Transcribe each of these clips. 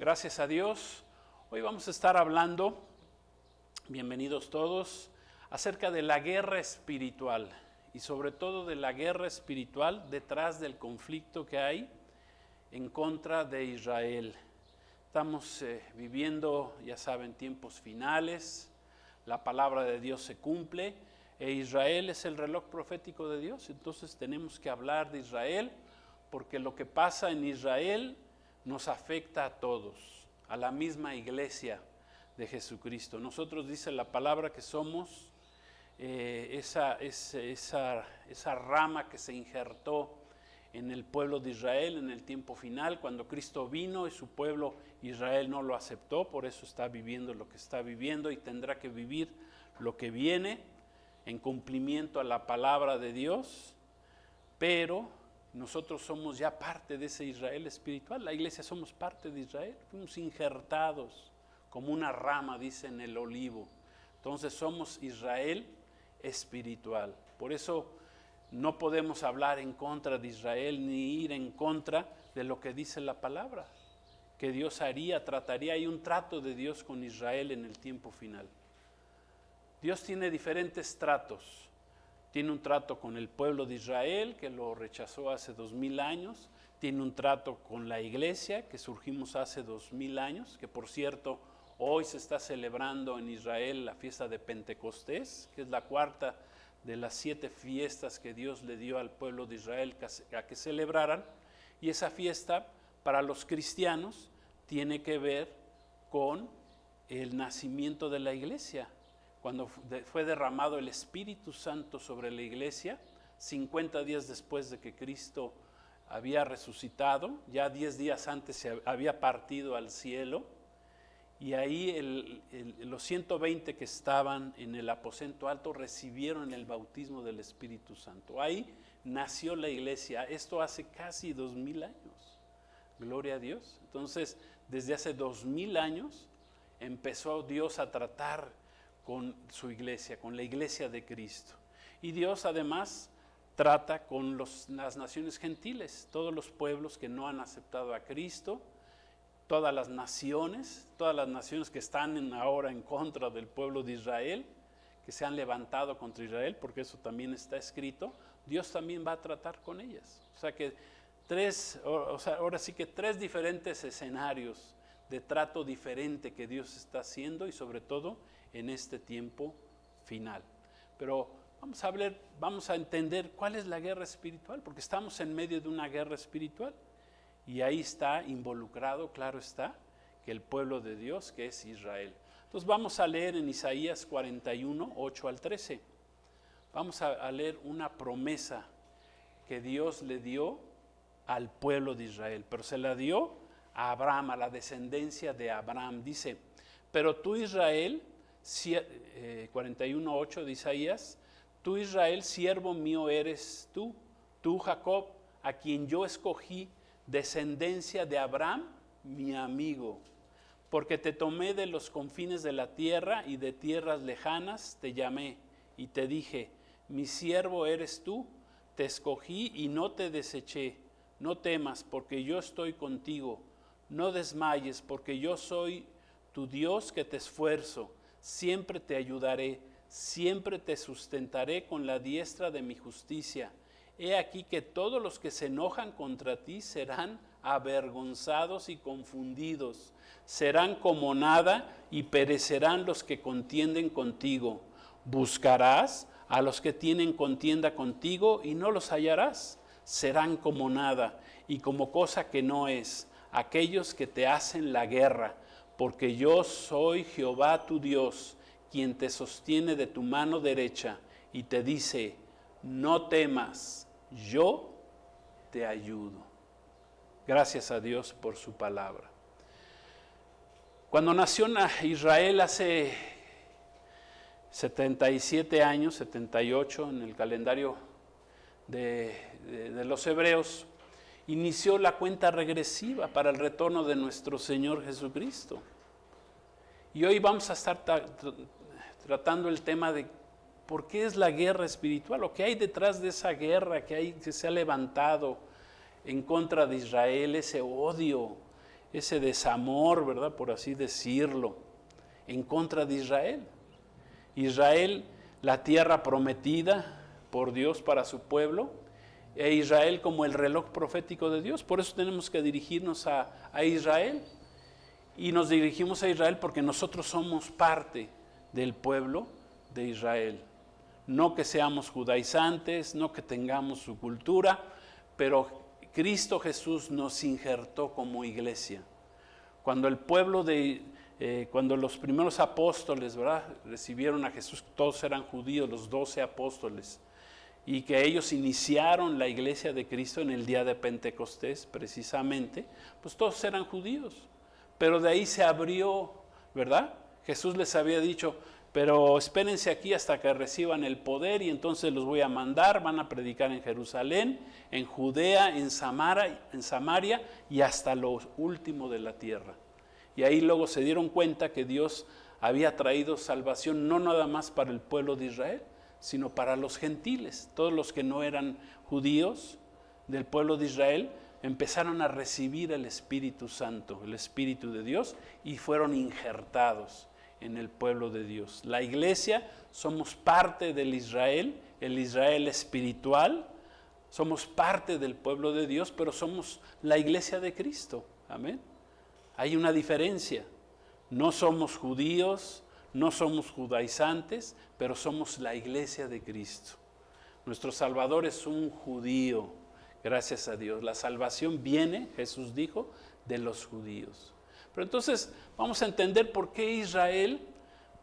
Gracias a Dios. Hoy vamos a estar hablando, bienvenidos todos, acerca de la guerra espiritual y sobre todo de la guerra espiritual detrás del conflicto que hay en contra de Israel. Estamos viviendo, ya saben, tiempos finales, la palabra de Dios se cumple e Israel es el reloj profético de Dios, entonces tenemos que hablar de Israel porque lo que pasa en Israel nos afecta a todos, a la misma iglesia de Jesucristo. Nosotros dice la palabra que somos esa rama que se injertó en el pueblo de Israel en el tiempo final, cuando Cristo vino y su pueblo Israel no lo aceptó, por eso está viviendo lo que está viviendo y tendrá que vivir lo que viene en cumplimiento a la palabra de Dios, pero nosotros somos ya parte de ese Israel espiritual, la iglesia somos parte de Israel, fuimos injertados como una rama, dice en el olivo, entonces somos Israel espiritual, por eso no podemos hablar en contra de Israel ni ir en contra de lo que dice la palabra, que Dios haría, trataría, hay un trato de Dios con Israel en el tiempo final. Dios tiene diferentes tratos. Tiene un trato con el pueblo de Israel, que lo rechazó hace 2000 años. Tiene un trato con la iglesia, que surgimos hace 2000 años, que por cierto, hoy se está celebrando en Israel la fiesta de Pentecostés, que es la cuarta de las 7 fiestas que Dios le dio al pueblo de Israel a que celebraran. Y esa fiesta, para los cristianos, tiene que ver con el nacimiento de la iglesia. Cuando fue derramado el Espíritu Santo sobre la iglesia, 50 días después de que Cristo había resucitado, ya 10 días antes se había partido al cielo, y ahí los 120 que estaban en el aposento alto recibieron el bautismo del Espíritu Santo. Ahí nació la iglesia, esto hace casi 2000 años, gloria a Dios. Entonces, desde hace 2000 años empezó Dios a tratar con su iglesia, con la iglesia de Cristo. Y Dios además trata con las naciones gentiles, todos los pueblos que no han aceptado a Cristo, todas las naciones que están ahora en contra del pueblo de Israel, que se han levantado contra Israel, porque eso también está escrito, Dios también va a tratar con ellas. O sea que ahora sí que 3 diferentes escenarios de trato diferente que Dios está haciendo y sobre todo en este tiempo final. Pero vamos a entender cuál es la guerra espiritual, porque estamos en medio de una guerra espiritual y ahí está involucrado, claro está, que el pueblo de Dios, que es Israel. Entonces vamos a leer en Isaías 41, 8 al 13. Vamos a leer una promesa que Dios le dio al pueblo de Israel, pero se la dio a Abraham, a la descendencia de Abraham. Dice, pero tú Israel, 41:8 de Isaías, tú Israel, siervo mío eres tú Jacob, a quien yo escogí, descendencia de Abraham, mi amigo, porque te tomé de los confines de la tierra y de tierras lejanas te llamé y te dije, mi siervo eres tú, te escogí y no te deseché, no temas porque yo estoy contigo. No desmayes, porque yo soy tu Dios que te esfuerzo, siempre te ayudaré, siempre te sustentaré con la diestra de mi justicia. He aquí que todos los que se enojan contra ti serán avergonzados y confundidos, serán como nada y perecerán los que contienden contigo. Buscarás a los que tienen contienda contigo y no los hallarás, serán como nada y como cosa que no es. Aquellos que te hacen la guerra, porque yo soy Jehová tu Dios, quien te sostiene de tu mano derecha y te dice, no temas, yo te ayudo. Gracias a Dios por su palabra. Cuando nació Israel hace 77 años, 78 en el calendario de los hebreos, inició la cuenta regresiva para el retorno de nuestro Señor Jesucristo. Y hoy vamos a estar tratando el tema de por qué es la guerra espiritual, o qué hay detrás de esa guerra que se ha levantado en contra de Israel, ese odio, ese desamor, ¿verdad? Por así decirlo, en contra de Israel. Israel, la tierra prometida por Dios para su pueblo, e Israel como el reloj profético de Dios. Por eso tenemos que dirigirnos a Israel. Y nos dirigimos a Israel porque nosotros somos parte del pueblo de Israel. No que seamos judaizantes, no que tengamos su cultura, pero Cristo Jesús nos injertó como iglesia. Cuando el pueblo cuando los primeros apóstoles, ¿verdad?, recibieron a Jesús, todos eran judíos, los 12 apóstoles, y que ellos iniciaron la iglesia de Cristo en el día de Pentecostés, precisamente, pues todos eran judíos. Pero de ahí se abrió, ¿verdad? Jesús les había dicho, pero espérense aquí hasta que reciban el poder y entonces los voy a mandar, van a predicar en Jerusalén, en Judea, en Samaria y hasta lo último de la tierra. Y ahí luego se dieron cuenta que Dios había traído salvación no nada más para el pueblo de Israel, sino para los gentiles. Todos los que no eran judíos del pueblo de Israel empezaron a recibir el Espíritu Santo, el Espíritu de Dios, y fueron injertados en el pueblo de Dios. La iglesia somos parte del Israel, el Israel espiritual, somos parte del pueblo de Dios, pero somos la iglesia de Cristo. Amén. Hay una diferencia. No somos judíos, no somos judaizantes, pero somos la iglesia de Cristo. Nuestro Salvador es un judío, gracias a Dios. La salvación viene, Jesús dijo, de los judíos. Pero entonces vamos a entender por qué Israel,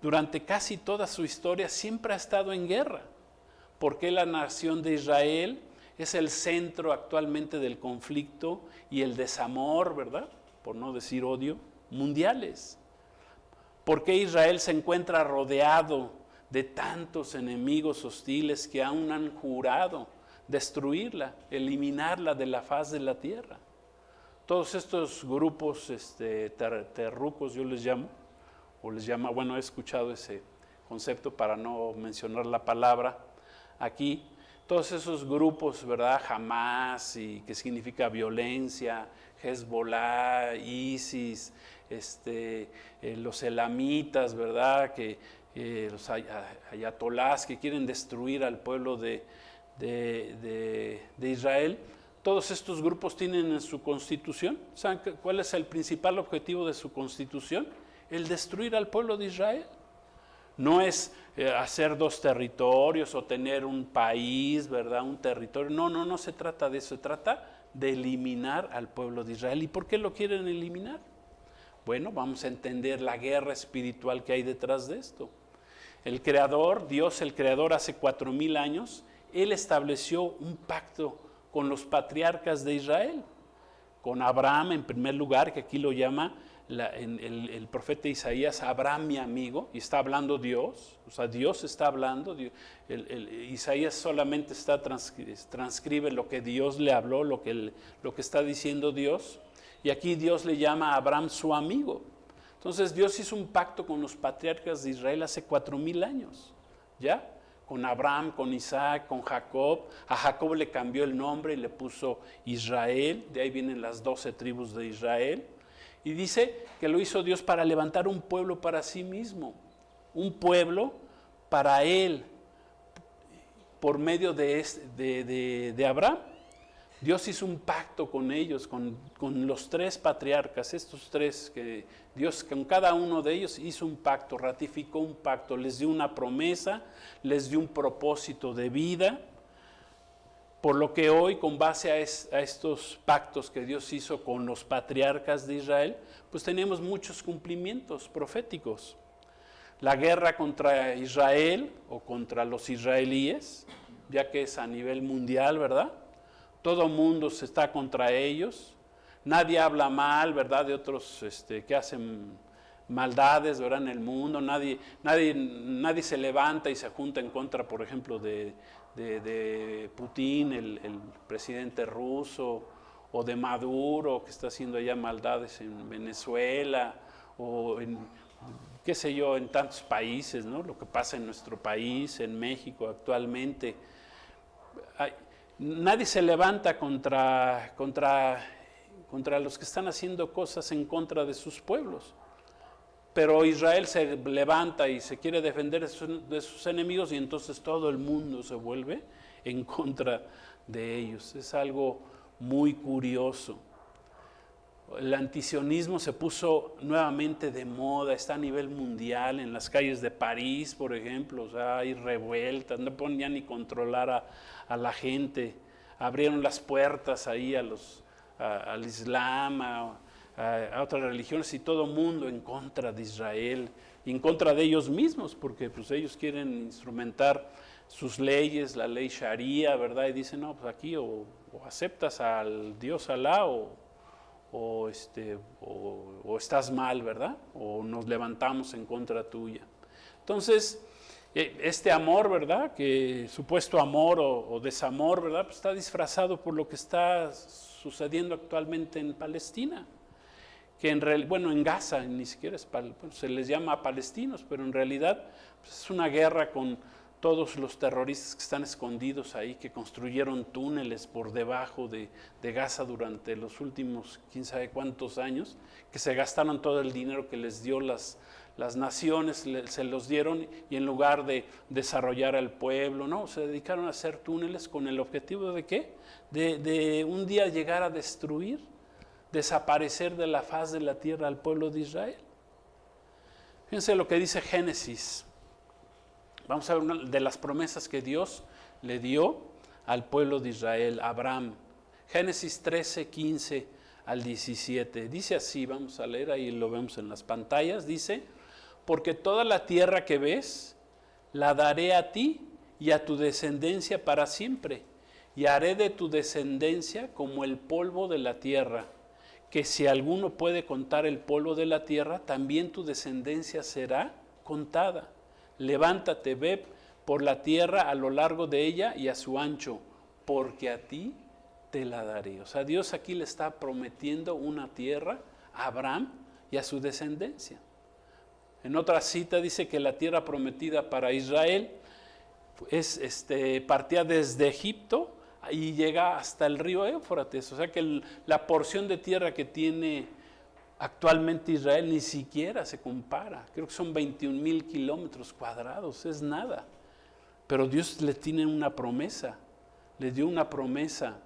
durante casi toda su historia, siempre ha estado en guerra. Por qué la nación de Israel es el centro actualmente del conflicto y el desamor, ¿verdad?, por no decir odio, mundiales. ¿Por qué Israel se encuentra rodeado de tantos enemigos hostiles que aún han jurado destruirla, eliminarla de la faz de la tierra? Todos estos grupos terrucos, yo les llamo, bueno, he escuchado ese concepto para no mencionar la palabra aquí. Todos esos grupos, ¿verdad? Hamas, y que significa violencia, Hezbollah, ISIS, los elamitas, ¿verdad? Los ayatolás que quieren destruir al pueblo de Israel. Todos estos grupos tienen en su constitución, ¿saben cuál es el principal objetivo de su constitución? El destruir al pueblo de Israel. No es hacer dos territorios o tener un país, ¿verdad? Un territorio. No se trata de eso, se trata de eliminar al pueblo de Israel. ¿Y por qué lo quieren eliminar? Bueno, vamos a entender la guerra espiritual que hay detrás de esto. El Creador, Dios el Creador, hace 4,000 años, Él estableció un pacto con los patriarcas de Israel, con Abraham en primer lugar, que aquí lo llama el profeta Isaías, Abraham mi amigo, y está hablando Dios, o sea, Dios está hablando, Isaías solamente transcribe lo que Dios le habló, lo que está diciendo Dios, y aquí Dios le llama a Abraham su amigo. Entonces Dios hizo un pacto con los patriarcas de Israel hace 4,000 años, ¿ya? Con Abraham, con Isaac, con Jacob. A Jacob le cambió el nombre y le puso Israel, de ahí vienen las 12 tribus de Israel. Y dice que lo hizo Dios para levantar un pueblo para sí mismo, un pueblo para Él, por medio de Abraham. Dios hizo un pacto con ellos, con los 3 patriarcas, estos 3, que Dios con cada uno de ellos hizo un pacto, ratificó un pacto, les dio una promesa, les dio un propósito de vida. Por lo que hoy, con base a estos pactos que Dios hizo con los patriarcas de Israel, pues tenemos muchos cumplimientos proféticos. La guerra contra Israel o contra los israelíes, ya que es a nivel mundial, ¿verdad? Todo mundo se está contra ellos. Nadie habla mal, ¿verdad?, de otros que hacen maldades, ¿verdad?, en el mundo. Nadie se levanta y se junta en contra, por ejemplo, de Putin, el presidente ruso, o de Maduro, que está haciendo allá maldades en Venezuela, o en, qué sé yo, en tantos países, ¿no? Lo que pasa en nuestro país, en México actualmente. Nadie se levanta contra contra los que están haciendo cosas en contra de sus pueblos. Pero Israel se levanta y se quiere defender de sus enemigos, y entonces todo el mundo se vuelve en contra de ellos. Es algo muy curioso. El antisionismo se puso nuevamente de moda, está a nivel mundial, en las calles de París, por ejemplo. O sea, hay revueltas, no pueden ya ni controlar a la gente. Abrieron las puertas ahí al Islam, a otras religiones, y todo mundo en contra de Israel, y en contra de ellos mismos, porque pues ellos quieren instrumentar sus leyes, la ley Sharia, ¿verdad? Y dicen, no, pues aquí o aceptas al Dios Alá o estás mal, ¿verdad? O nos levantamos en contra tuya. Entonces, este amor, ¿verdad? Que supuesto amor o desamor, ¿verdad? Pues está disfrazado por lo que está sucediendo actualmente en Palestina. Que en Gaza ni siquiera se les llama palestinos, pero en realidad pues es una guerra con todos los terroristas que están escondidos ahí, que construyeron túneles por debajo de Gaza durante los últimos quién sabe cuántos años, que se gastaron todo el dinero que les dio las naciones, se los dieron, y en lugar de desarrollar al pueblo, no, se dedicaron a hacer túneles con el objetivo de ¿qué? De un día llegar a destruir, desaparecer de la faz de la tierra al pueblo de Israel. Fíjense lo que dice Génesis. Vamos a ver una de las promesas que Dios le dio al pueblo de Israel, a Abraham. Génesis 13, 15 al 17. Dice así, vamos a leer, ahí lo vemos en las pantallas. Dice, porque toda la tierra que ves, la daré a ti y a tu descendencia para siempre. Y haré de tu descendencia como el polvo de la tierra, que si alguno puede contar el polvo de la tierra, también tu descendencia será contada. Levántate, ve por la tierra a lo largo de ella y a su ancho, porque a ti te la daré. O sea, Dios aquí le está prometiendo una tierra a Abraham y a su descendencia. En otra cita dice que la tierra prometida para Israel partía desde Egipto y llega hasta el río Éufrates. O sea que la porción de tierra que tiene actualmente Israel ni siquiera se compara. Creo que son 21,000 kilómetros cuadrados, es nada. Pero Dios le tiene una promesa, le dio una promesa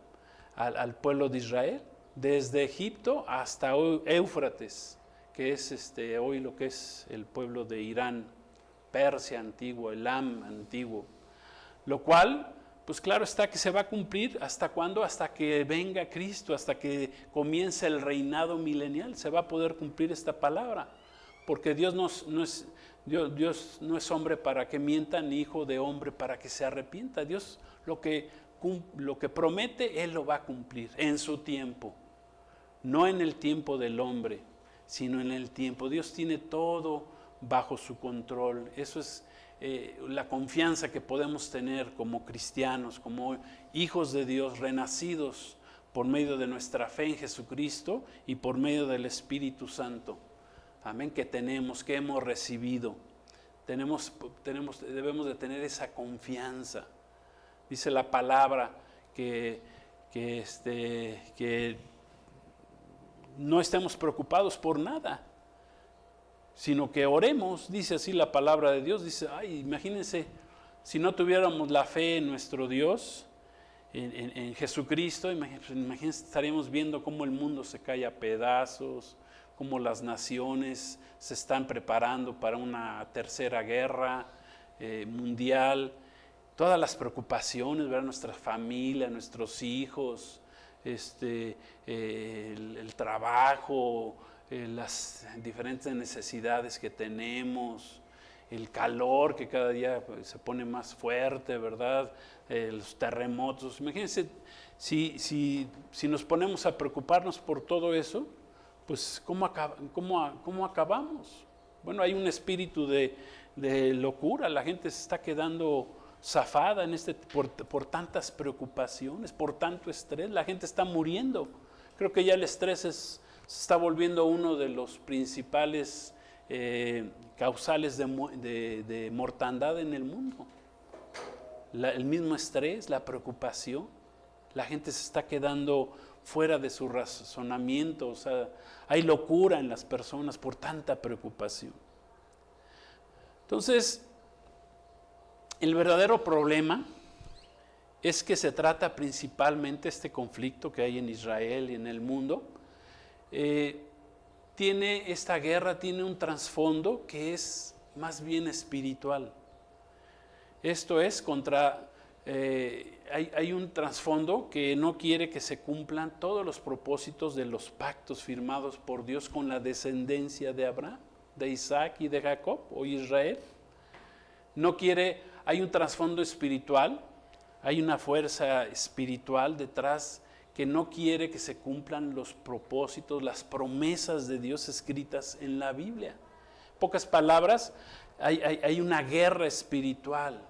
al pueblo de Israel, desde Egipto hasta Éufrates, que es hoy lo que es el pueblo de Irán, Persia antiguo, Elam antiguo. Lo cual, pues claro está que se va a cumplir. ¿Hasta cuándo? Hasta que venga Cristo, hasta que comience el reinado milenial, se va a poder cumplir esta palabra. Porque Dios no es hombre para que mienta, ni hijo de hombre para que se arrepienta. Dios lo que promete, Él lo va a cumplir en su tiempo. No en el tiempo del hombre, sino en el tiempo. Dios tiene todo bajo su control. Eso es la confianza que podemos tener como cristianos, como hijos de Dios, renacidos por medio de nuestra fe en Jesucristo y por medio del Espíritu Santo. Amén, que hemos recibido. Debemos de tener esa confianza. Dice la palabra que no estemos preocupados por nada, sino que oremos. Dice así la palabra de Dios. Dice, imagínense, si no tuviéramos la fe en nuestro Dios, en Jesucristo, imagínense, estaríamos viendo cómo el mundo se cae a pedazos, cómo las naciones se están preparando para una tercera guerra mundial, todas las preocupaciones, ¿verdad? Nuestra familia, nuestros hijos, el trabajo, las diferentes necesidades que tenemos, el calor que cada día se pone más fuerte, ¿verdad? Los terremotos. Imagínense, si nos ponemos a preocuparnos por todo eso, pues ¿cómo acabamos? Bueno, hay un espíritu de locura, la gente se está quedando zafada por tantas preocupaciones, por tanto estrés, la gente está muriendo. Creo que ya el estrés se está volviendo uno de los principales causales de mortandad en el mundo. El mismo estrés, la preocupación, la gente se está quedando fuera de su razonamiento, o sea, hay locura en las personas por tanta preocupación. Entonces, el verdadero problema es que se trata principalmente este conflicto que hay en Israel y en el mundo. Esta guerra tiene un trasfondo que es más bien espiritual. Esto es hay un trasfondo que no quiere que se cumplan todos los propósitos de los pactos firmados por Dios con la descendencia de Abraham, de Isaac y de Jacob, o Israel. No quiere, hay un trasfondo espiritual, hay una fuerza espiritual detrás que no quiere que se cumplan los propósitos, las promesas de Dios escritas en la Biblia. En pocas palabras, hay una guerra espiritual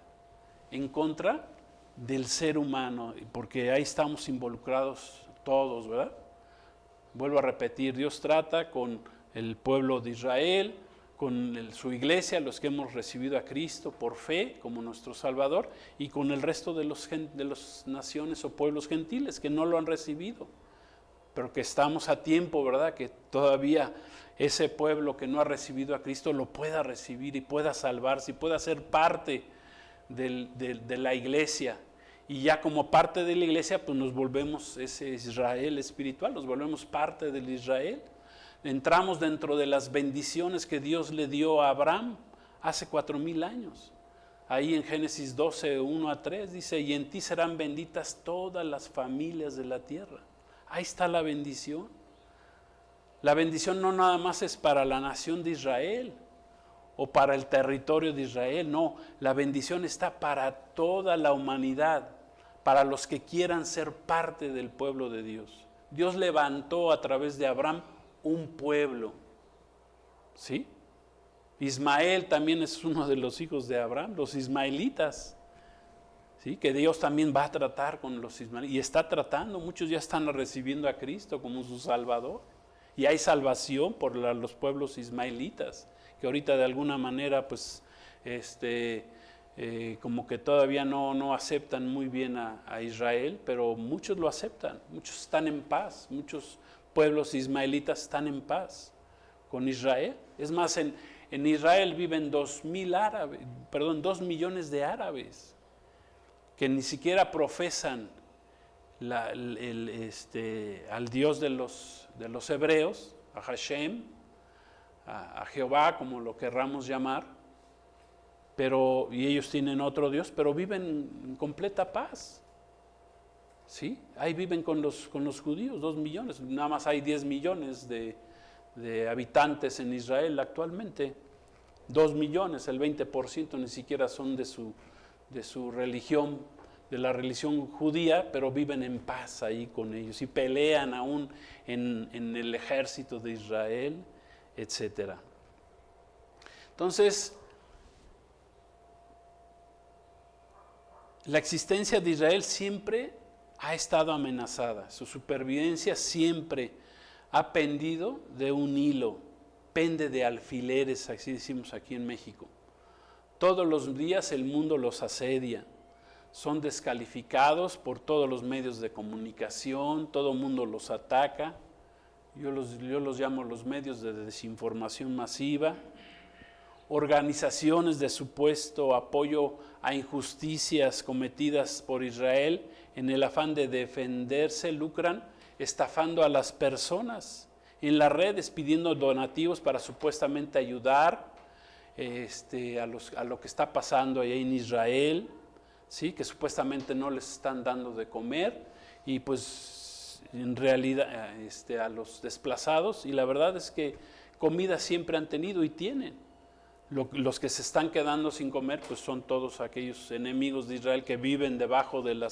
en contra del ser humano, porque ahí estamos involucrados todos, ¿verdad? Vuelvo a repetir, Dios trata con el pueblo de Israel, con su iglesia, los que hemos recibido a Cristo por fe como nuestro Salvador, y con el resto de las naciones o pueblos gentiles que no lo han recibido, pero que estamos a tiempo, ¿verdad? Que todavía ese pueblo que no ha recibido a Cristo lo pueda recibir y pueda salvarse y pueda ser parte de la iglesia. Y ya como parte de la iglesia, pues nos volvemos ese Israel espiritual, nos volvemos parte del Israel. Entramos dentro de las bendiciones que Dios le dio a Abraham hace 4,000 años. Ahí en Génesis 12, 1-3 dice, y en ti serán benditas todas las familias de la tierra. Ahí está la bendición. La bendición no nada más es para la nación de Israel o para el territorio de Israel, no, la bendición está para toda la humanidad, para los que quieran ser parte del pueblo de Dios. Dios levantó a través de Abraham un pueblo, ¿sí? Ismael también es uno de los hijos de Abraham, los ismaelitas, ¿sí? Que Dios también va a tratar con los ismaelitas, y está tratando, muchos ya están recibiendo a Cristo como su Salvador, y hay salvación por los pueblos ismaelitas, que ahorita de alguna manera pues como que todavía no aceptan muy bien a Israel, pero muchos lo aceptan, muchos están en paz, muchos pueblos ismaelitas están en paz con Israel. Es más, en Israel viven 2 millones de árabes que ni siquiera profesan al Dios de los hebreos, a Hashem, a Jehová, como lo querramos llamar, y ellos tienen otro Dios, pero viven en completa paz. ¿Sí? Ahí viven con los judíos, 2 millones, nada más hay 10 millones de habitantes en Israel actualmente. 2 millones, el 20% ni siquiera son de su religión, de la religión judía, pero viven en paz ahí con ellos y pelean aún en el ejército de Israel, etc. Entonces, la existencia de Israel siempre ha estado amenazada, su supervivencia siempre ha pendido de un hilo, pende de alfileres, así decimos aquí en México. Todos los días el mundo los asedia, son descalificados por todos los medios de comunicación, todo el mundo los ataca, yo los llamo los medios de desinformación masiva, organizaciones de supuesto apoyo a injusticias cometidas por Israel en el afán de defenderse, lucran estafando a las personas en las redes, pidiendo donativos para supuestamente ayudar a lo que está pasando allá en Israel, ¿sí? Que supuestamente no les están dando de comer, y pues en realidad a los desplazados, y la verdad es que comida siempre han tenido y tienen. Los que se están quedando sin comer pues son todos aquellos enemigos de Israel que viven debajo del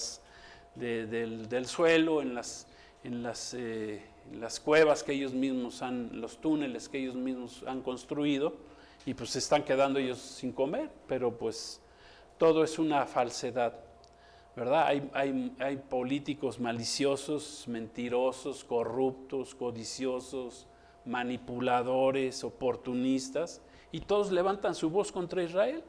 suelo, en las cuevas que ellos mismos los túneles que ellos mismos han construido, y pues se están quedando ellos sin comer, pero pues todo es una falsedad, ¿verdad? Hay políticos maliciosos, mentirosos, corruptos, codiciosos, manipuladores, oportunistas, y todos levantan su voz contra Israel.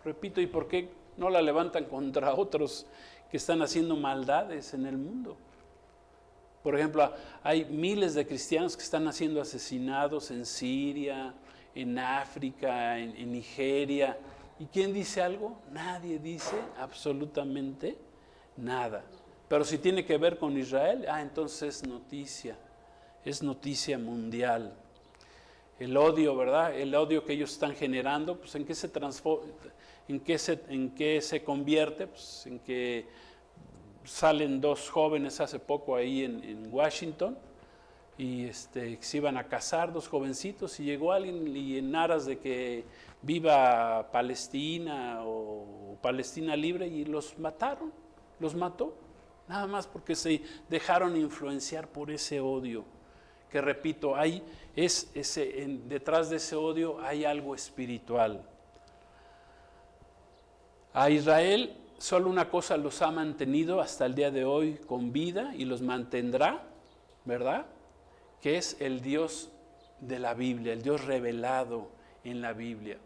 Repito, ¿y por qué no la levantan contra otros que están haciendo maldades en el mundo? Por ejemplo, hay miles de cristianos que están siendo asesinados en Siria, en África, en Nigeria. ¿Y quién dice algo? Nadie dice absolutamente nada. Pero si tiene que ver con Israel, entonces es noticia mundial. El odio, ¿verdad? El odio que ellos están generando, pues ¿en qué se transforma? ¿En qué se convierte? Pues en que salen dos jóvenes hace poco ahí en Washington y se iban a casar, dos jovencitos, y llegó alguien y en aras de que viva Palestina o Palestina libre, y los mató, nada más porque se dejaron influenciar por ese odio. Que repito, detrás de ese odio hay algo espiritual. A Israel solo una cosa los ha mantenido hasta el día de hoy con vida y los mantendrá, ¿verdad? Que es el Dios de la Biblia, el Dios revelado en la Biblia.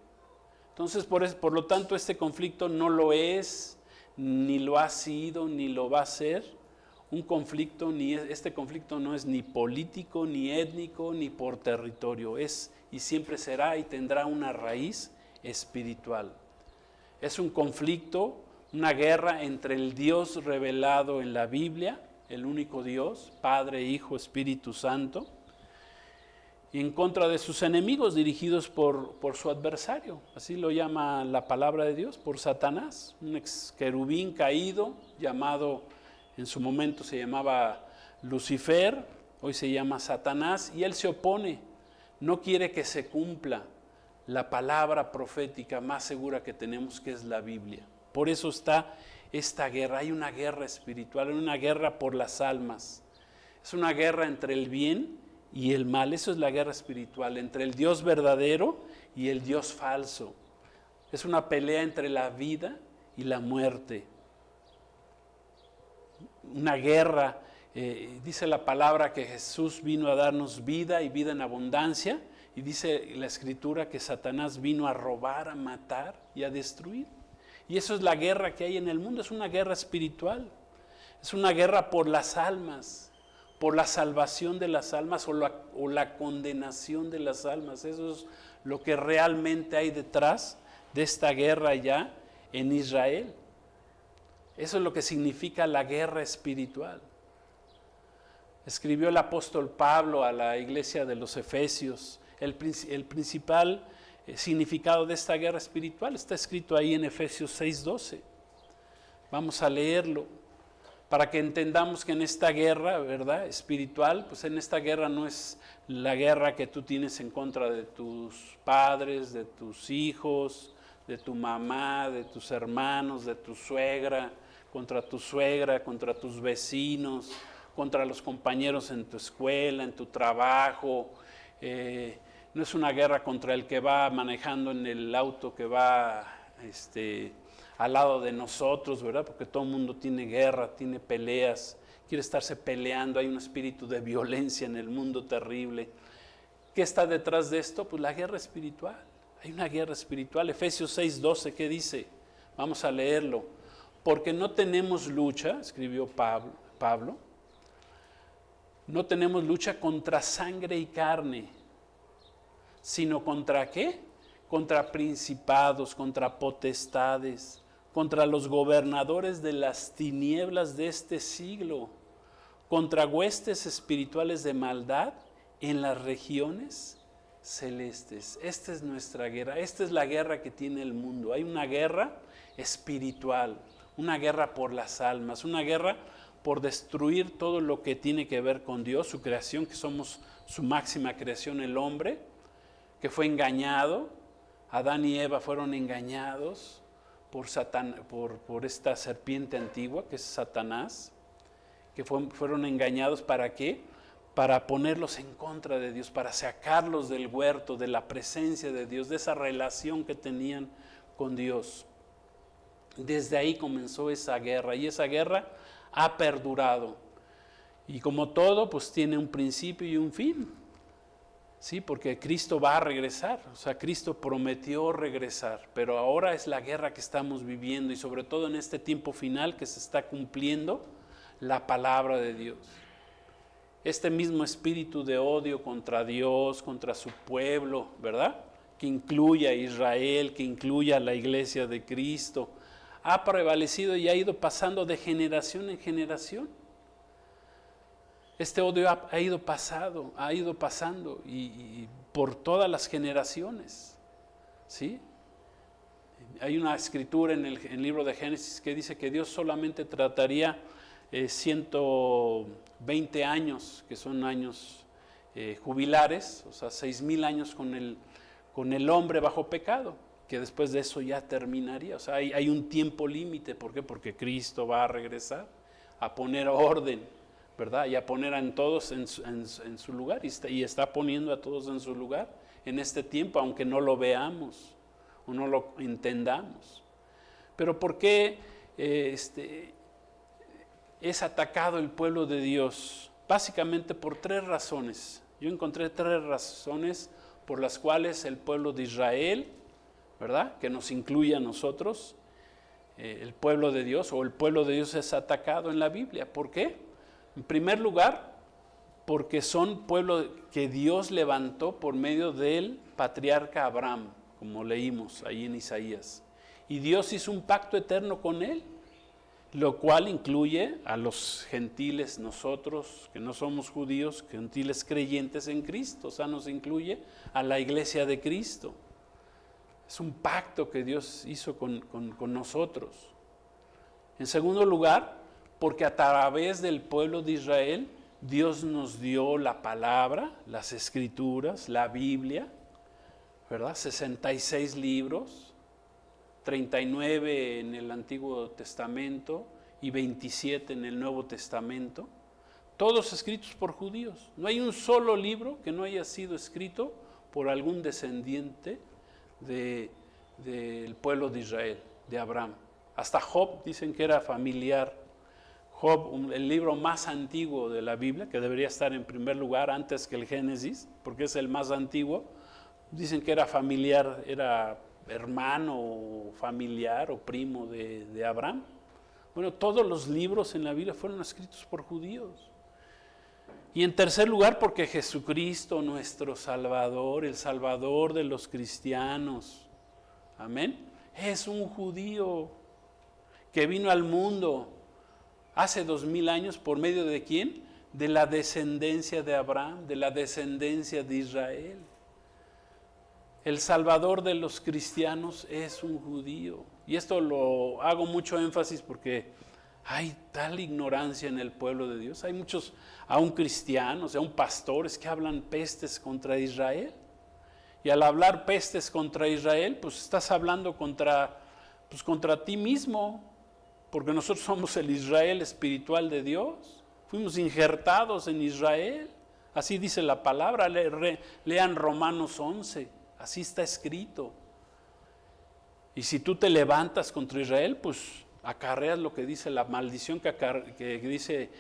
Entonces, por lo tanto, este conflicto no lo es, ni lo ha sido, ni lo va a ser. Este conflicto no es ni político, ni étnico, ni por territorio. Es y siempre será y tendrá una raíz espiritual. Es un conflicto, una guerra entre el Dios revelado en la Biblia, el único Dios, Padre, Hijo, Espíritu Santo, y en contra de sus enemigos dirigidos por su adversario. Así lo llama la palabra de Dios, por Satanás, un ex querubín caído llamado, en su momento se llamaba Lucifer, hoy se llama Satanás, y él se opone, no quiere que se cumpla la palabra profética más segura que tenemos, que es la Biblia. Por eso está esta guerra. Hay una guerra espiritual, una guerra por las almas. Es una guerra entre el bien y el mal. Eso es la guerra espiritual, entre el Dios verdadero y el Dios falso. Es una pelea entre la vida y la muerte. Una guerra, dice la palabra que Jesús vino a darnos vida y vida en abundancia. Y dice la Escritura que Satanás vino a robar, a matar y a destruir. Y eso es la guerra que hay en el mundo, es una guerra espiritual. Es una guerra por las almas, por la salvación de las almas o la condenación de las almas. Eso es lo que realmente hay detrás de esta guerra ya en Israel. Eso es lo que significa la guerra espiritual. Escribió el apóstol Pablo a la iglesia de los Efesios. El principal significado de esta guerra espiritual está escrito ahí en Efesios 6:12. Vamos a leerlo para que entendamos que en esta guerra, ¿verdad?, espiritual, pues en esta guerra no es la guerra que tú tienes en contra de tus padres, de tus hijos, de tu mamá, de tus hermanos, de tu suegra, contra tus vecinos, contra los compañeros en tu escuela, en tu trabajo. No es una guerra contra el que va manejando en el auto que va al lado de nosotros, ¿verdad? Porque todo el mundo tiene guerra, tiene peleas, quiere estarse peleando, hay un espíritu de violencia en el mundo terrible. ¿Qué está detrás de esto? Pues la guerra espiritual. Hay una guerra espiritual. Efesios 6:12, ¿qué dice? Vamos a leerlo. Porque no tenemos lucha, escribió Pablo, no tenemos lucha contra sangre y carne, sino ¿contra qué? Contra principados, contra potestades, contra los gobernadores de las tinieblas de este siglo, contra huestes espirituales de maldad en las regiones celestes. Esta es nuestra guerra, esta es la guerra que tiene el mundo. Hay una guerra espiritual, una guerra por las almas, una guerra por destruir todo lo que tiene que ver con Dios, su creación, que somos su máxima creación, el hombre, que fue engañado. Adán y Eva fueron engañados por esta serpiente antigua que es Satanás, que fueron engañados. ¿Para qué? Para ponerlos en contra de Dios, para sacarlos del huerto, de la presencia de Dios, de esa relación que tenían con Dios. Desde ahí comenzó esa guerra, y esa guerra ha perdurado. Y como todo, pues tiene un principio y un fin. Sí, porque Cristo va a regresar, o sea, Cristo prometió regresar, pero ahora es la guerra que estamos viviendo, y sobre todo en este tiempo final que se está cumpliendo la palabra de Dios. este mismo espíritu de odio contra Dios, contra su pueblo, ¿verdad? Que incluye a Israel, que incluye a la iglesia de Cristo, ha prevalecido y ha ido pasando de generación en generación. Este odio ha ido pasando y por todas las generaciones, ¿sí? Hay una escritura en el libro de Génesis que dice que Dios solamente trataría 120 años, que son años jubilares, o sea, 6,000 años con el hombre bajo pecado, que después de eso ya terminaría. O sea, hay un tiempo límite. ¿Por qué? Porque Cristo va a regresar a poner orden, ¿verdad? Y a poner a todos en su lugar, y está poniendo a todos en su lugar en este tiempo, aunque no lo veamos o no lo entendamos. Pero ¿por qué es atacado el pueblo de Dios? Básicamente por 3 razones. Yo encontré 3 razones por las cuales el pueblo de Israel, ¿verdad?, que nos incluye a nosotros, el pueblo de Dios, o el pueblo de Dios es atacado en la Biblia. ¿Por qué? En primer lugar, porque son pueblo que Dios levantó por medio del patriarca Abraham, como leímos ahí en Isaías. Y Dios hizo un pacto eterno con él, lo cual incluye a los gentiles, nosotros que no somos judíos, gentiles creyentes en Cristo. O sea, nos incluye a la iglesia de Cristo. Es un pacto que Dios hizo con nosotros. En segundo lugar, porque a través del pueblo de Israel, Dios nos dio la palabra, las escrituras, la Biblia, ¿verdad? 66 libros, 39 en el Antiguo Testamento y 27 en el Nuevo Testamento, todos escritos por judíos. No hay un solo libro que no haya sido escrito por algún descendiente del pueblo de Israel, de Abraham. Hasta Job dicen que era familiar. Job, el libro más antiguo de la Biblia, que debería estar en primer lugar antes que el Génesis, porque es el más antiguo, dicen que era familiar, era hermano o familiar o primo de Abraham. Bueno, todos los libros en la Biblia fueron escritos por judíos. Y en tercer lugar, porque Jesucristo, nuestro Salvador, el Salvador de los cristianos, amén, es un judío que vino al mundo hace 2000 años, ¿por medio de quién? De la descendencia de Abraham, de la descendencia de Israel. El Salvador de los cristianos es un judío. Y esto lo hago mucho énfasis porque hay tal ignorancia en el pueblo de Dios. Hay muchos, aún cristianos, aún pastores que hablan pestes contra Israel. Y al hablar pestes contra Israel, pues estás hablando contra ti mismo, porque nosotros somos el Israel espiritual de Dios. Fuimos injertados en Israel. Así dice la palabra. Lean Romanos 11. Así está escrito. Y si tú te levantas contra Israel, pues acarreas lo que dice la maldición que dice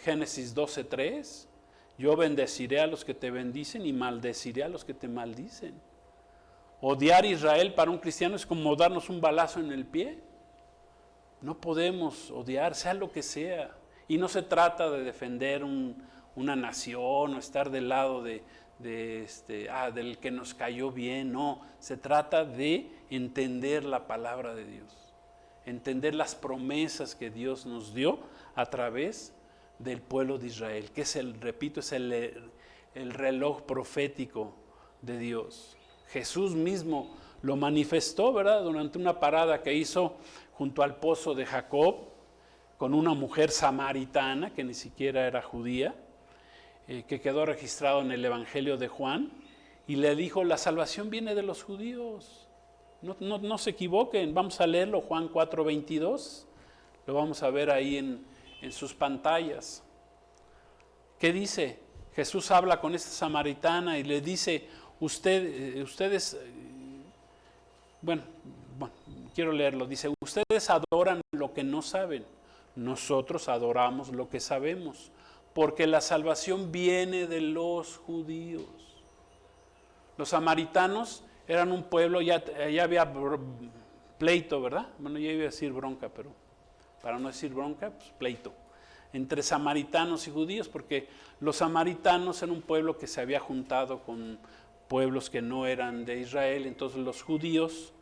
Génesis 12:3. Yo bendeciré a los que te bendicen y maldeciré a los que te maldicen. Odiar a Israel para un cristiano es como darnos un balazo en el pie. No podemos odiar, sea lo que sea. Y no se trata de defender una nación o estar del lado del que nos cayó bien. No, se trata de entender la palabra de Dios, entender las promesas que Dios nos dio a través del pueblo de Israel, que es el reloj profético de Dios. Jesús mismo lo manifestó, ¿verdad?, durante una parada que hizo junto al pozo de Jacob con una mujer samaritana que ni siquiera era judía, que quedó registrado en el Evangelio de Juan, y le dijo: la salvación viene de los judíos. No se equivoquen, vamos a leerlo, Juan 4:22, lo vamos a ver ahí en sus pantallas. ¿Qué dice? Jesús habla con esta samaritana y le dice: ustedes, quiero leerlo, dice: ustedes adoran lo que no saben, nosotros adoramos lo que sabemos, porque la salvación viene de los judíos. Los samaritanos eran un pueblo, ya había pleito, ¿verdad? Bueno, ya iba a decir bronca, pero para no decir bronca, pues pleito. entre samaritanos y judíos, porque los samaritanos eran un pueblo que se había juntado con pueblos que no eran de Israel, entonces los judíos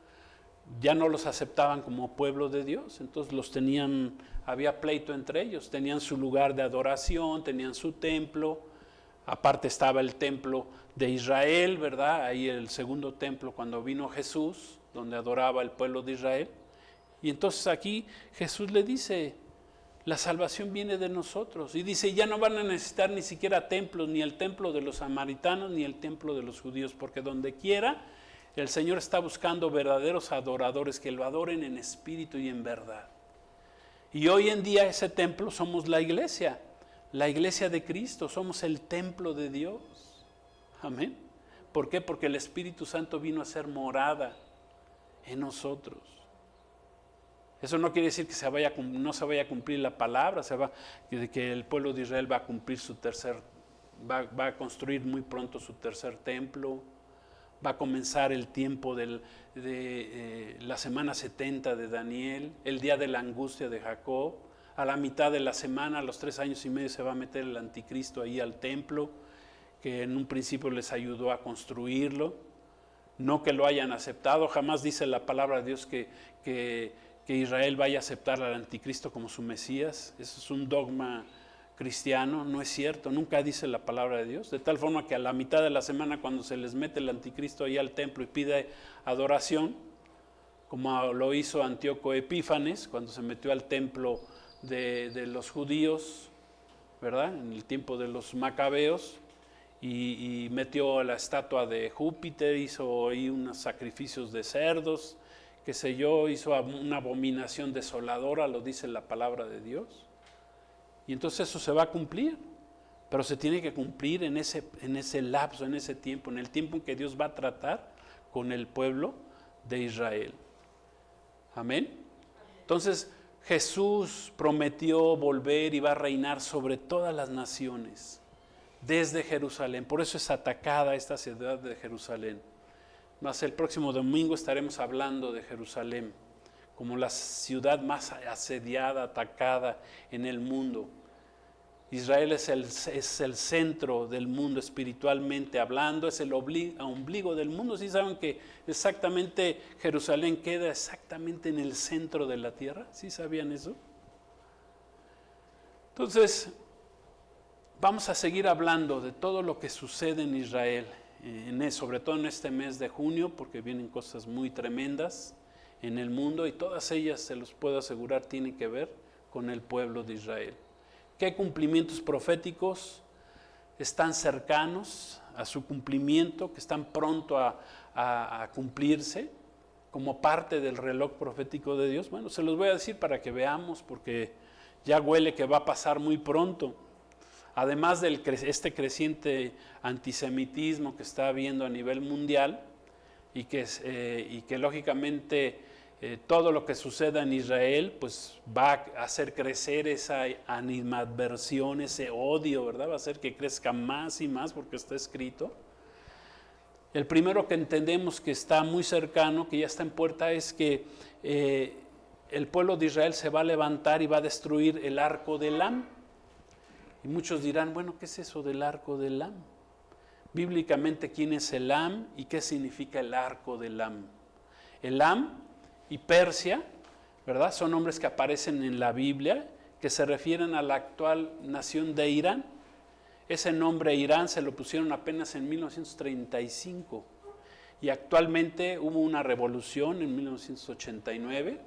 ya no los aceptaban como pueblo de Dios, entonces los tenían, había pleito entre ellos, tenían su lugar de adoración, tenían su templo, aparte estaba el templo de Israel, ¿verdad? Ahí el segundo templo cuando vino Jesús, donde adoraba el pueblo de Israel. Y entonces aquí Jesús le dice, la salvación viene de nosotros. Y dice, ya no van a necesitar ni siquiera templos, ni el templo de los samaritanos, ni el templo de los judíos, porque donde quiera el Señor está buscando verdaderos adoradores que lo adoren en espíritu y en verdad. Y hoy en día ese templo somos la iglesia de Cristo, somos el templo de Dios. Amén. ¿Por qué? Porque el Espíritu Santo vino a ser morada en nosotros. Eso no quiere decir que no se vaya a cumplir la palabra, que el pueblo de Israel va a cumplir va a construir muy pronto su tercer templo, va a comenzar el tiempo de la semana 70 de Daniel, el día de la angustia de Jacob. A la mitad de la semana, a los 3 años y medio, se va a meter el anticristo ahí al templo, que en un principio les ayudó a construirlo. No que lo hayan aceptado, jamás dice la palabra de Dios que Israel vaya a aceptar al anticristo como su Mesías. Eso es un dogma cristiano, no es cierto, nunca dice la palabra de Dios. De tal forma que a la mitad de la semana, cuando se les mete el anticristo ahí al templo y pide adoración, como lo hizo Antíoco Epífanes, cuando se metió al templo de los judíos, ¿verdad? En el tiempo de los macabeos, y metió la estatua de Júpiter, hizo ahí unos sacrificios de cerdos, qué sé yo, hizo una abominación desoladora, lo dice la palabra de Dios. Y entonces eso se va a cumplir, pero se tiene que cumplir en ese lapso, en ese tiempo, en el tiempo en que Dios va a tratar con el pueblo de Israel. Amén. Entonces Jesús prometió volver y va a reinar sobre todas las naciones, desde Jerusalén. Por eso es atacada esta ciudad de Jerusalén. Más el próximo domingo estaremos hablando de Jerusalén como la ciudad más asediada, atacada en el mundo. Israel es el centro del mundo espiritualmente hablando, es el ombligo del mundo. ¿Sí saben que exactamente Jerusalén queda exactamente en el centro de la tierra? ¿Sí sabían eso? Entonces, vamos a seguir hablando de todo lo que sucede en Israel, sobre todo en este mes de junio, porque vienen cosas muy tremendas en el mundo y todas ellas, se los puedo asegurar, tienen que ver con el pueblo de Israel. ¿Qué cumplimientos proféticos están cercanos a su cumplimiento, que están pronto a cumplirse como parte del reloj profético de Dios? Bueno, se los voy a decir para que veamos, porque ya huele que va a pasar muy pronto. Además de este creciente antisemitismo que está habiendo a nivel mundial y que lógicamente todo lo que suceda en Israel pues va a hacer crecer esa animadversión, ese odio, ¿verdad? Va a hacer que crezca más y más porque está escrito. El primero que entendemos que está muy cercano, que ya está en puerta, es que el pueblo de Israel se va a levantar y va a destruir el arco de Elam. Y muchos dirán, bueno, ¿qué es eso del arco de Elam? Bíblicamente, ¿quién es Elam y qué significa el arco de Elam? Elam y Persia, ¿verdad? Son nombres que aparecen en la Biblia, que se refieren a la actual nación de Irán. Ese nombre Irán se lo pusieron apenas en 1935 y actualmente hubo una revolución en 1989.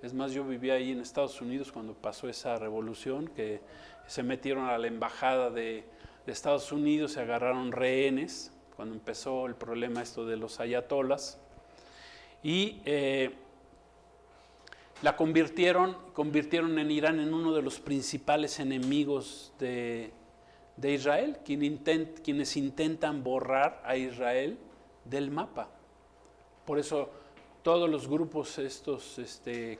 Es más, yo vivía ahí en Estados Unidos cuando pasó esa revolución, que se metieron a la embajada de Estados Unidos, se agarraron rehenes, cuando empezó el problema esto de los ayatolas, y la convirtieron en Irán en uno de los principales enemigos de Israel, quienes intentan borrar a Israel del mapa. Por eso todos los grupos estos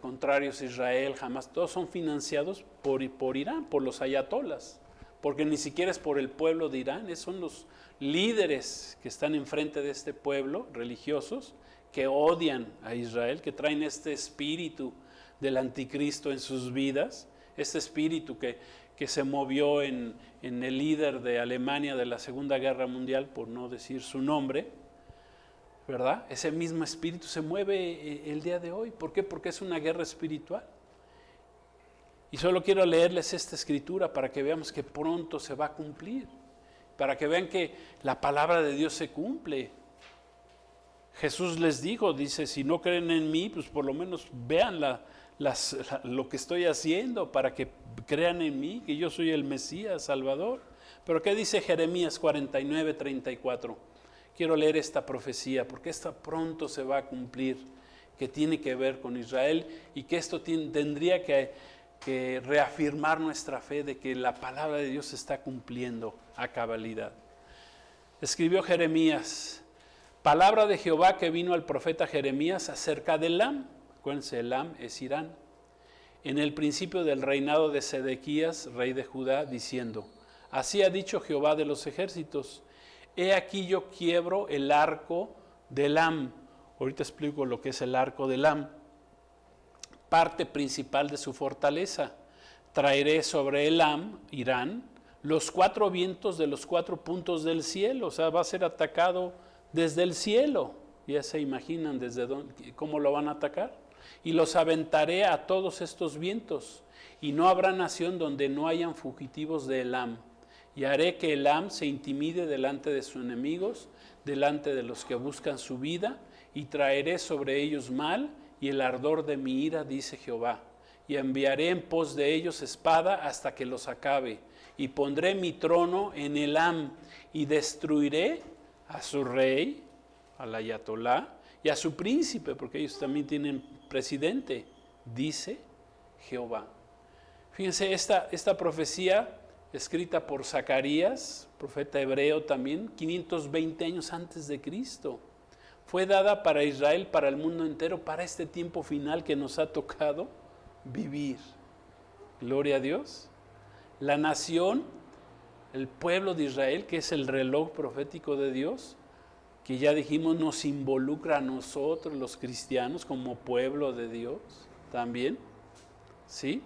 contrarios a Israel, Hamas, todos son financiados por Irán, por los ayatolas, porque ni siquiera es por el pueblo de Irán, son los líderes que están enfrente de este pueblo, religiosos, que odian a Israel, que traen este espíritu del anticristo en sus vidas, este espíritu que que se movió en el líder de Alemania de la Segunda Guerra Mundial, por no decir su nombre, ¿verdad? Ese mismo espíritu se mueve el día de hoy. ¿Por qué? Porque es una guerra espiritual. Y solo quiero leerles esta escritura para que veamos que pronto se va a cumplir, para que vean que la palabra de Dios se cumple. Jesús les dijo, dice, si no creen en mí, pues por lo menos vean lo que estoy haciendo para que crean en mí, que yo soy el Mesías, Salvador. Pero ¿qué dice Jeremías 49:34? Quiero leer esta profecía porque esta pronto se va a cumplir, que tiene que ver con Israel y que esto tendría que reafirmar nuestra fe de que la palabra de Dios se está cumpliendo a cabalidad. Escribió Jeremías, palabra de Jehová que vino al profeta Jeremías acerca de Elam. Acuérdense, Elam es Irán. En el principio del reinado de Sedequías, rey de Judá, diciendo, así ha dicho Jehová de los ejércitos, he aquí yo quiebro el arco de Elam. Ahorita explico lo que es el arco de Elam. Parte principal de su fortaleza. Traeré sobre Elam, Irán, los 4 vientos de los 4 puntos del cielo. O sea, va a ser atacado desde el cielo. Ya se imaginan desde dónde, cómo lo van a atacar. Y los aventaré a todos estos vientos. Y no habrá nación donde no hayan fugitivos de Elam. Y haré que Elam se intimide delante de sus enemigos, delante de los que buscan su vida, y traeré sobre ellos mal y el ardor de mi ira, dice Jehová. Y enviaré en pos de ellos espada hasta que los acabe. Y pondré mi trono en Elam, y destruiré a su rey, al ayatolá, y a su príncipe, porque ellos también tienen presidente, dice Jehová. Fíjense, esta profecía escrita por Zacarías, profeta hebreo también, 520 años antes de Cristo. Fue dada para Israel, para el mundo entero, para este tiempo final que nos ha tocado vivir. Gloria a Dios. La nación, el pueblo de Israel, que es el reloj profético de Dios, que ya dijimos nos involucra a nosotros los cristianos como pueblo de Dios también, ¿sí?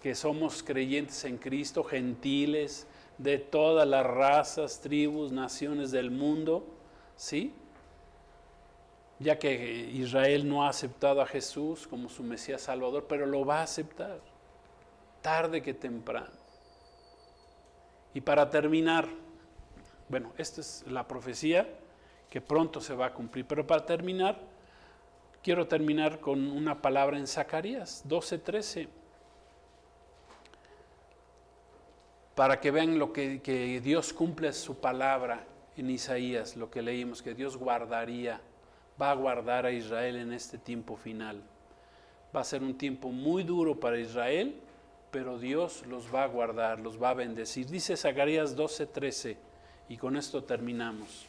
Que somos creyentes en Cristo, gentiles de todas las razas, tribus, naciones del mundo, ¿sí? Ya que Israel no ha aceptado a Jesús como su Mesías Salvador, pero lo va a aceptar, tarde que temprano. Y para terminar, bueno, esta es la profecía que pronto se va a cumplir, pero para terminar, quiero terminar con una palabra en Zacarías 12:13, para que vean lo que Dios cumple su palabra en Isaías, lo que leímos, que Dios guardaría, va a guardar a Israel en este tiempo final. Va a ser un tiempo muy duro para Israel, pero Dios los va a guardar, los va a bendecir. Dice Zacarías 12:13, y con esto terminamos.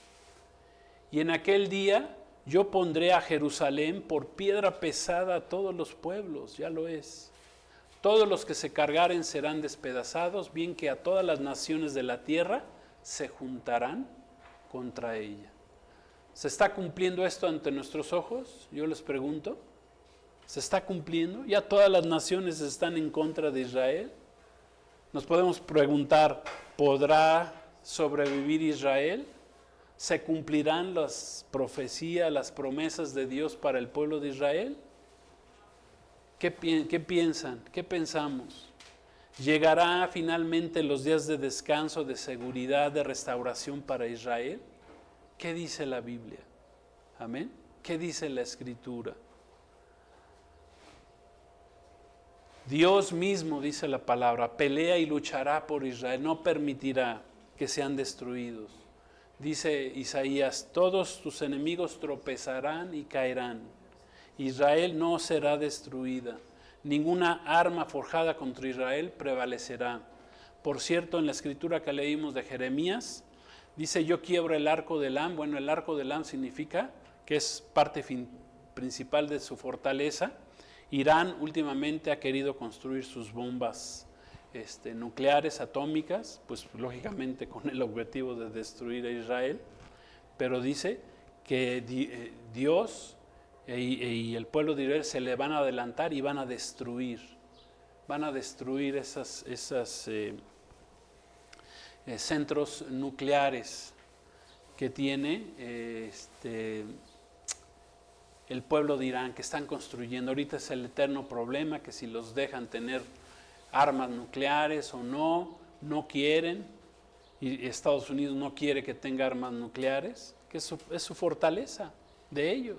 Y en aquel día yo pondré a Jerusalén por piedra pesada a todos los pueblos, ya lo es. Todos los que se cargaren serán despedazados, bien que a todas las naciones de la tierra se juntarán contra ella. ¿Se está cumpliendo esto ante nuestros ojos? Yo les pregunto. ¿Se está cumpliendo? ¿Ya todas las naciones están en contra de Israel? Nos podemos preguntar, ¿podrá sobrevivir Israel? ¿Se cumplirán las profecías, las promesas de Dios para el pueblo de Israel? ¿Qué piensan? ¿Qué pensamos? ¿Llegará finalmente los días de descanso, de seguridad, de restauración para Israel? ¿Qué dice la Biblia? Amén. ¿Qué dice la Escritura? Dios mismo, dice la palabra, pelea y luchará por Israel, no permitirá que sean destruidos. Dice Isaías, todos tus enemigos tropezarán y caerán. Israel no será destruida. Ninguna arma forjada contra Israel prevalecerá. Por cierto, en la escritura que leímos de Jeremías, dice, yo quiebro el arco de Elam. Bueno, el arco de Elam significa que es parte principal de su fortaleza. Irán últimamente ha querido construir sus bombas nucleares, atómicas, pues lógicamente con el objetivo de destruir a Israel, pero dice que Dios y el pueblo de Israel se le van a adelantar y van a destruir van a destruir esos centros nucleares que tiene el pueblo de Irán, que están construyendo. Ahorita es el eterno problema, que si los dejan tener armas nucleares o no quieren, y Estados Unidos no quiere que tenga armas nucleares, que es su fortaleza de ellos.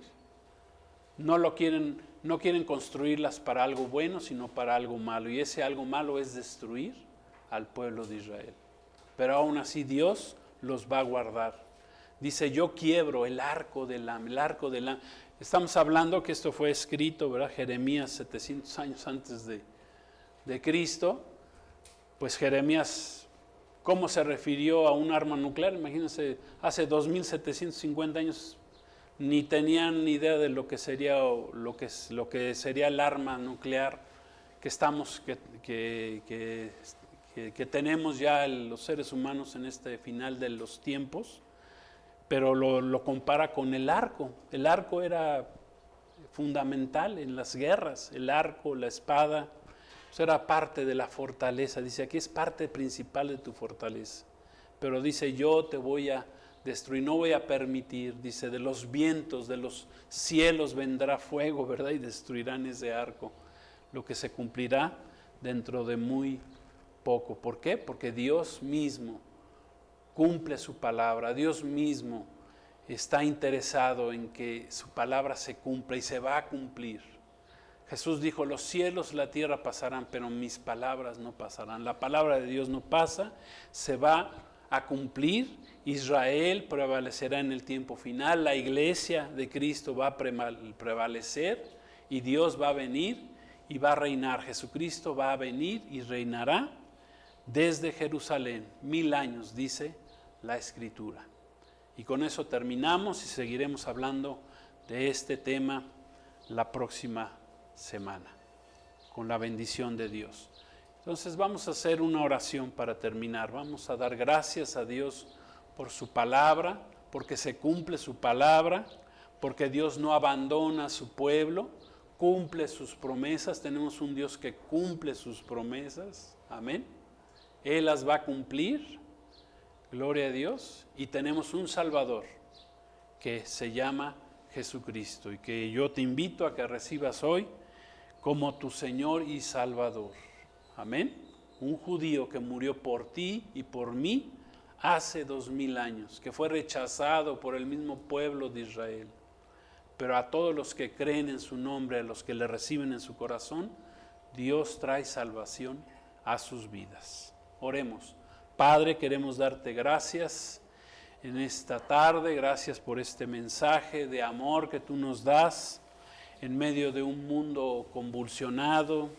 No quieren construirlas para algo bueno, sino para algo malo, y ese algo malo es destruir al pueblo de Israel. Pero aún así Dios los va a guardar. Dice, yo quiebro el arco del Am. Estamos hablando que esto fue escrito, ¿verdad? Jeremías 700 años antes de Cristo. Pues Jeremías, ¿cómo se refirió a un arma nuclear? Imagínense, hace 2750 años ni tenían ni idea de lo que sería el arma nuclear que tenemos ya los seres humanos en este final de los tiempos. Pero lo compara con el arco. El arco era fundamental en las guerras. El arco, la espada, eso era parte de la fortaleza. Dice, aquí es parte principal de tu fortaleza. Pero dice, yo te voy a destruir, no voy a permitir. Dice, de los vientos, de los cielos vendrá fuego, ¿verdad? Y destruirán ese arco. Lo que se cumplirá dentro de muy poco. ¿Por qué? Porque Dios mismo cumple su palabra. Dios mismo está interesado en que su palabra se cumpla y se va a cumplir. Jesús dijo, los cielos, la tierra pasarán, pero mis palabras no pasarán. La palabra de Dios no pasa, se va a cumplir. Israel prevalecerá en el tiempo final, la iglesia de Cristo va a prevalecer y Dios va a venir y va a reinar. Jesucristo va a venir y reinará desde Jerusalén, 1000 años, dice la Escritura. Y con eso terminamos y seguiremos hablando de este tema la próxima semana, con la bendición de Dios. Entonces vamos a hacer una oración para terminar. Vamos a dar gracias a Dios por su palabra, porque se cumple su palabra, porque Dios no abandona a su pueblo, cumple sus promesas. Tenemos un Dios que cumple sus promesas. Amén. Él las va a cumplir, gloria a Dios, y tenemos un Salvador que se llama Jesucristo y que yo te invito a que recibas hoy como tu Señor y Salvador. Amén. Un judío que murió por ti y por mí hace 2000 años, que fue rechazado por el mismo pueblo de Israel, pero a todos los que creen en su nombre, a los que le reciben en su corazón, Dios trae salvación a sus vidas. Oremos. Padre, queremos darte gracias en esta tarde, gracias por este mensaje de amor que tú nos das en medio de un mundo convulsionado,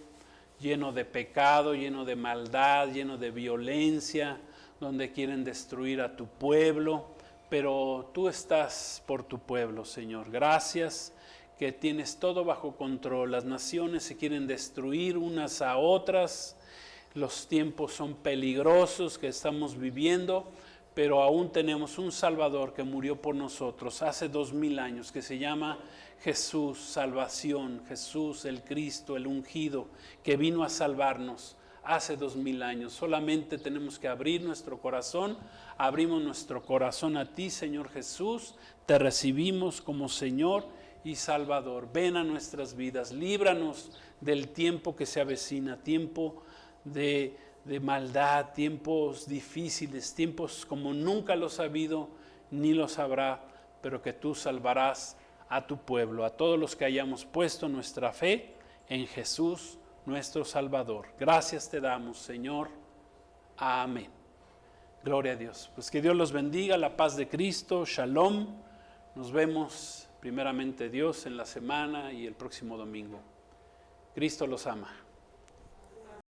lleno de pecado, lleno de maldad, lleno de violencia, donde quieren destruir a tu pueblo, pero tú estás por tu pueblo, Señor. Gracias que tienes todo bajo control. Las naciones se quieren destruir unas a otras. Los tiempos son peligrosos que estamos viviendo, pero aún tenemos un Salvador que murió por nosotros hace 2000 años, que se llama Jesús, salvación, Jesús el Cristo, el ungido, que vino a salvarnos hace 2000 años. Solamente tenemos que abrir nuestro corazón. Abrimos nuestro corazón a ti, Señor Jesús, te recibimos como Señor y Salvador. Ven a nuestras vidas, líbranos del tiempo que se avecina, tiempo de maldad, tiempos difíciles, tiempos como nunca los ha habido ni los habrá, pero que tú salvarás a tu pueblo, a todos los que hayamos puesto nuestra fe en Jesús, nuestro Salvador. Gracias te damos, Señor. Amén. Gloria a Dios. Pues que Dios los bendiga, la paz de Cristo, Shalom. Nos vemos primeramente Dios en la semana y el próximo domingo. Cristo los ama.